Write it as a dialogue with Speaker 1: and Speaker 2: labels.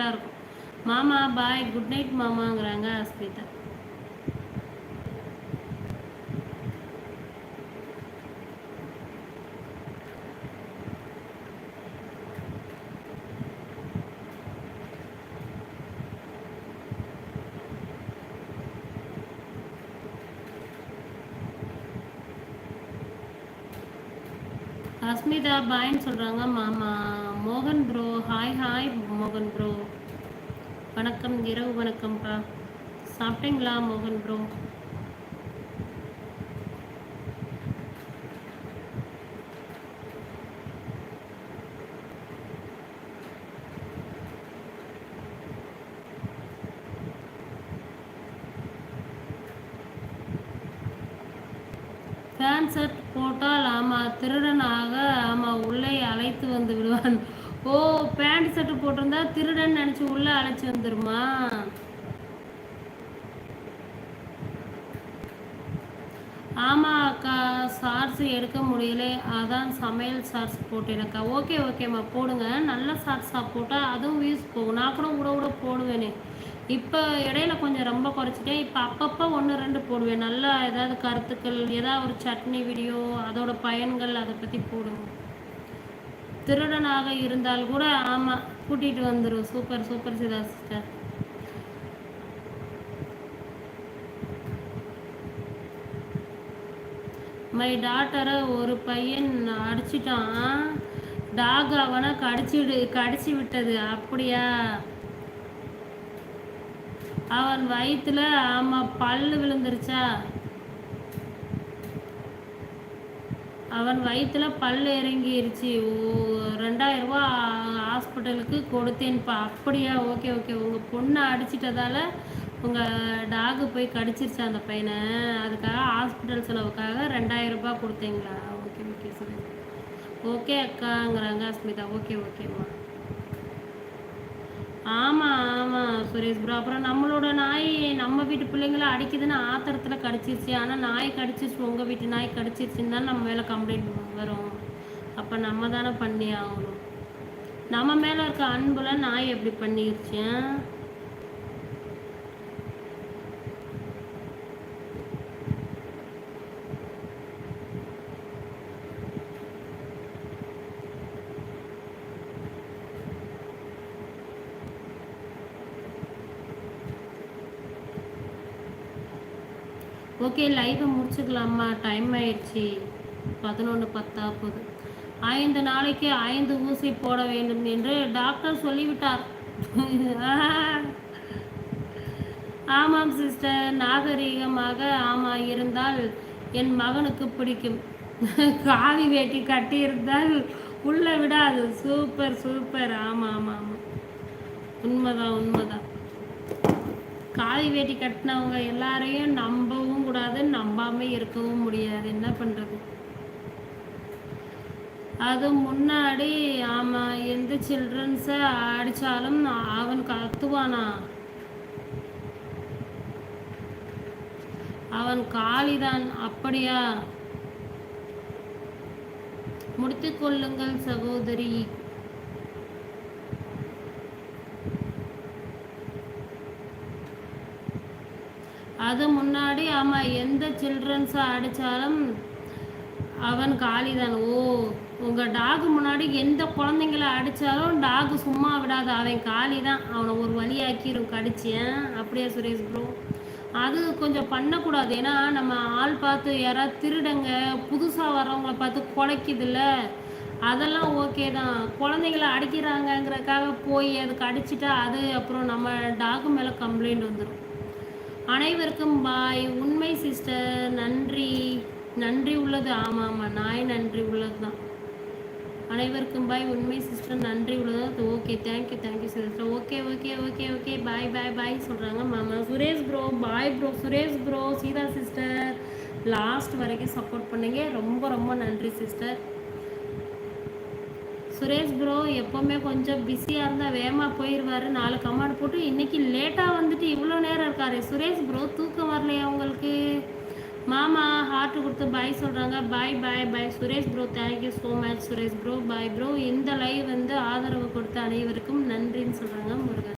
Speaker 1: இருக்கும். மாமா bye good night மாமாங்கிறாங்க Asmita. Asmita பாய்ன்னு சொல்கிறாங்க மாமா. மோகன் ப்ரோ ஹாய் ஹாய் மோகன் ப்ரோ. வணக்கம், இரவு வணக்கம்ப்பா. சாப்பிட்டீங்களா மோகன் ப்ரோ? பேண்ட் ஷர்ட் போட்டால் ஆமாம் திருடனாக ஆமாம் உள்ளே அழைத்து வந்து விடுவான். ஓ, பேண்ட் ஷர்ட் போட்டிருந்தா திருடன் நினச்சி உள்ளே அழைச்சி வந்துருமா? ஆமாம் அக்கா, ஷார்ட்ஸ் எடுக்க முடியல, அதான் சமையல் ஷார்ட்ஸ் போட்டேனக்கா. ஓகே ஓகேம்மா, போடுங்க. நல்ல ஷார்ட்ஸாக போட்டால் அதுவும் வியூஸ் போகும். நான் கூட கூட போடுவேனே. இப்போ இடையில கொஞ்சம் ரொம்ப குறைச்சிட்டேன். இப்போ அப்பப்போ ஒன்று ரெண்டு போடுவேன். நல்லா ஏதாவது கருத்துக்கள், ஏதாவது ஒரு சட்னி வீடியோ, அதோட பயன்கள் அதை பற்றி போடுங்க. திருடனாக இருந்தால் கூட ஆமாம் கூட்டிகிட்டு வந்துடும். Super super Sita sister. My டாட்டரை ஒரு பையன் அடிச்சிட்டான். டாக் அவனை கடிச்சு விட்டது. அப்படியா? அவன் வயிற்றுல ஆமாம் பல்லு விழுந்துருச்சா? அவன் வயிற்றுல பல் இறங்கிருச்சு. 2000 ரூபா ஹாஸ்பிட்டலுக்கு கொடுத்தேன்ப்பா. அப்படியா? Okay okay. உங்கள் பொண்ணை அடிச்சிட்டதால உங்கள் டாகு போய் கடிச்சிருச்சா அந்த பையனை? அதுக்காக ஹாஸ்பிட்டல் செலவுக்காக 2000 ரூபாய் கொடுத்தீங்களா? ஓகே ஓகே சரி. ஓகே அக்காங்கிறாங்க அஸ்மிதா. ஓகே ஓகேம்மா. ஆமாம் ஆமாம் சுரேஷ் ப்ரோ. அப்புறம் நம்மளோட நாய் நம்ம வீட்டு பிள்ளைங்கள அடிக்குதுன்னு ஆத்திரத்தில் கடிச்சிருச்சு. ஆனால் நாய் கடிச்சிருச்சு, உங்கள் வீட்டு நாய் கடிச்சிருச்சுன்னு தான் நம்ம மேலே கம்ப்ளைண்ட் வரும். அப்போ நம்ம தானே பண்ணி ஆகணும். நம்ம மேலே இருக்க அன்புல நாய் எப்படி பண்ணிருச்சு? ஓகே, லைவை முடிச்சுக்கலாமா? டைம் ஆயிடுச்சு. 11:10 5 நாளைக்கு 5 ஊசி போட வேண்டும் என்று டாக்டர் சொல்லிவிட்டார். ஆமாம் சிஸ்டர், நாகரீகமாக ஆமாம் இருந்தால் என் மகனுக்கு பிடிக்கும். காவி வேட்டி கட்டி இருந்தால் உள்ள விடாது. Super super. ஆமாம் ஆமாம் ஆமாம், உண்மைதான் உண்மைதான். காவி வேட்டி கட்டினவங்க எல்லாரையும் நம்பவும் கூடாது, நம்பாமல் இருக்கவும் முடியாது. என்ன பண்ணுறது? அது முன்னாடி ஆமாம் எந்த சில்ட்ரன்ஸை அடித்தாலும் அவன் கத்துவானா? அவன் காளிதான். அப்படியா? முடித்து கொள்ளுங்கள் சகோதரி. அது முன்னாடி ஆமாம் எந்த சில்ட்ரன்ஸை அடித்தாலும் அவன் காளிதான். ஓ, உங்கள் டாகு முன்னாடி எந்த குழந்தைங்கள அடித்தாலும் டாகு சும்மா விடாது, அவன் காளி தான். அவனை ஒரு வழியாக்கிடும் கடிச்சேன். அப்படியே சுரேஷ் ப்ரோ, அது கொஞ்சம் பண்ணக்கூடாது. ஏன்னா நம்ம ஆள் பார்த்து யாராவது திருடங்க புதுசாக வர்றவங்கள பார்த்து குலைக்குதுல்ல, அதெல்லாம் ஓகே தான். குழந்தைங்கள அடிக்கிறாங்கங்கிறதுக்காக போய் அதுக்கு அடிச்சிட்டா அது அப்புறம் நம்ம டாகு மேலே கம்ப்ளைண்ட் வந்துடும். அனைவருக்கும் பாய். உண்மை சிஸ்டர், நன்றி. நன்றி உள்ளது. ஆமாம் ஆமாம், நாய் நன்றி உள்ளது தான். அனைவருக்கும் பாய். உண்மை சிஸ்டர், நன்றி உள்ளது. Okay, thank you thank you sister. Okay okay okay okay, bye bye bye சொல்கிறாங்க மாமா. Suresh bro bye bro. Suresh bro, Sita sister last வரைக்கும் சப்போர்ட் பண்ணீங்க, ரொம்ப ரொம்ப நன்றி சிஸ்டர். சுரேஷ் ப்ரோ எப்போவுமே கொஞ்சம் பிஸியாக இருந்தால் வேகமாக போயிடுவார். 4 கமெண்ட் போட்டு இன்றைக்கி லேட்டாக வந்துட்டு இவ்வளோ நேரம் இருக்கார். சுரேஷ் ப்ரோ தூக்கம் வரலையா உங்களுக்கு? மாமா ஹார்ட் கொடுத்து பாய் சொல்கிறாங்க. Bye bye bye Suresh bro. Thank you so much Suresh bro. Bye bro. இந்த லைவ் வந்து ஆதரவு கொடுத்த அனைவருக்கும் நன்றின்னு சொல்கிறாங்க முருகன்.